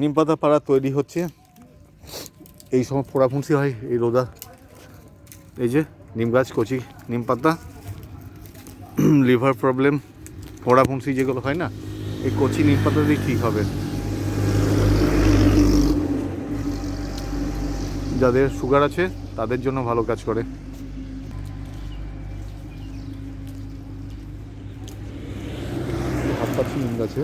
নিম পাতা পাড়া তৈরি হচ্ছে। এই সময় ফোড়াফুঁসি হয় এই রোদা। এই যে নিম গাছ, কচি নিম পাতা, লিভার প্রবলেম, ফোড়াফুঁসি যেগুলো হয় না, এই কচি নিম পাতা দিয়ে ঠিক হবে। যাদের সুগার আছে তাদের জন্য ভালো কাজ করে। হাত পাচ্ছি নিম গাছে।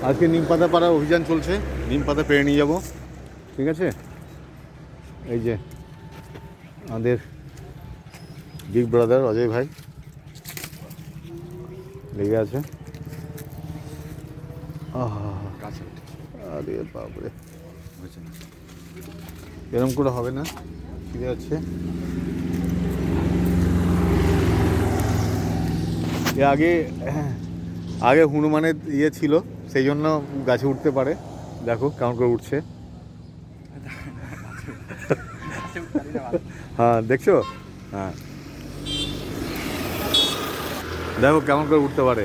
আজকে নিম পাতা পাড়ার অভিযান চলছে, নিম পাতা পেরে নিয়ে যাব। ঠিক আছে, এই যে আমাদের বিগ ব্রাদার অজয় ভাই লেগে আছে। আরে বাপরে, এরকম করে হবে না, ঠিক আছে। আগে আগে হনুমানের ইয়ে ছিল, সেই জন্য গাছে উঠতে পারে। দেখো কেমন করে উঠছে। হ্যাঁ দেখছো, হ্যাঁ দেখো কেমন করে উঠতে পারে।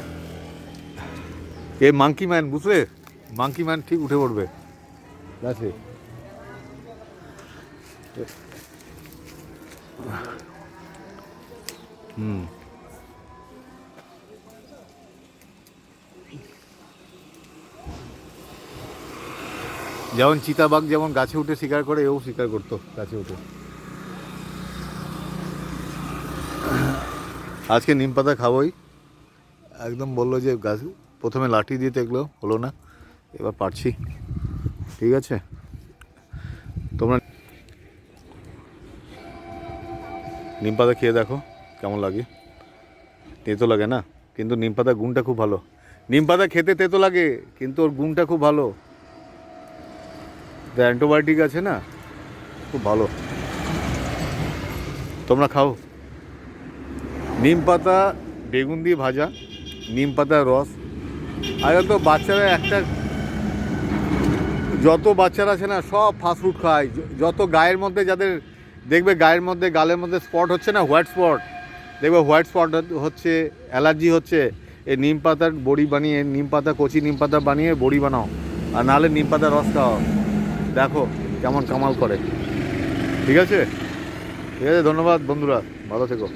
এ মাংকি ম্যান, বুঝলে, মাংকি ম্যান ঠিক উঠে পড়বে গাছে। যেমন চিতাবাঘ যেমন গাছে উঠে শিকার করে, এও শিকার করতো গাছে উঠে। আজকে নিম পাতা খাবোই। একদম বললো যে গাছ প্রথমে লাঠি দিয়ে দেখলো, হলো না, এবার পারছি। ঠিক আছে, তোমরা নিম পাতা খেয়ে দেখো কেমন লাগে। তেতো লাগে না, কিন্তু নিম পাতার গুণটা খুব ভালো। নিম পাতা খেতে তেতো লাগে, কিন্তু ওর গুণটা খুব ভালো। অ্যান্টিবায়োটিক আছে না, খুব ভালো। তোমরা খাও। নিম পাতা বেগুন দিয়ে ভাজা, নিম পাতার রস। আগে তো বাচ্চারা একটা, যত বাচ্চারা আছে না সব ফাস্টফুড খায়। যত গায়ের মধ্যে যাদের দেখবে, গায়ের মধ্যে গালের মধ্যে স্পট হচ্ছে না, হোয়াইট স্পট, দেখবে হোয়াইট স্পট হচ্ছে, অ্যালার্জি হচ্ছে, এই নিম পাতার বড়ি বানিয়ে, নিম পাতা কচি নিম পাতা বানিয়ে বড়ি বানাও, আর নাহলে নিম পাতার রস খাও। দেখো কেমন কামাল করে। ঠিক আছে, ঠিক আছে, ধন্যবাদ বন্ধুরা, ভালো থেকো।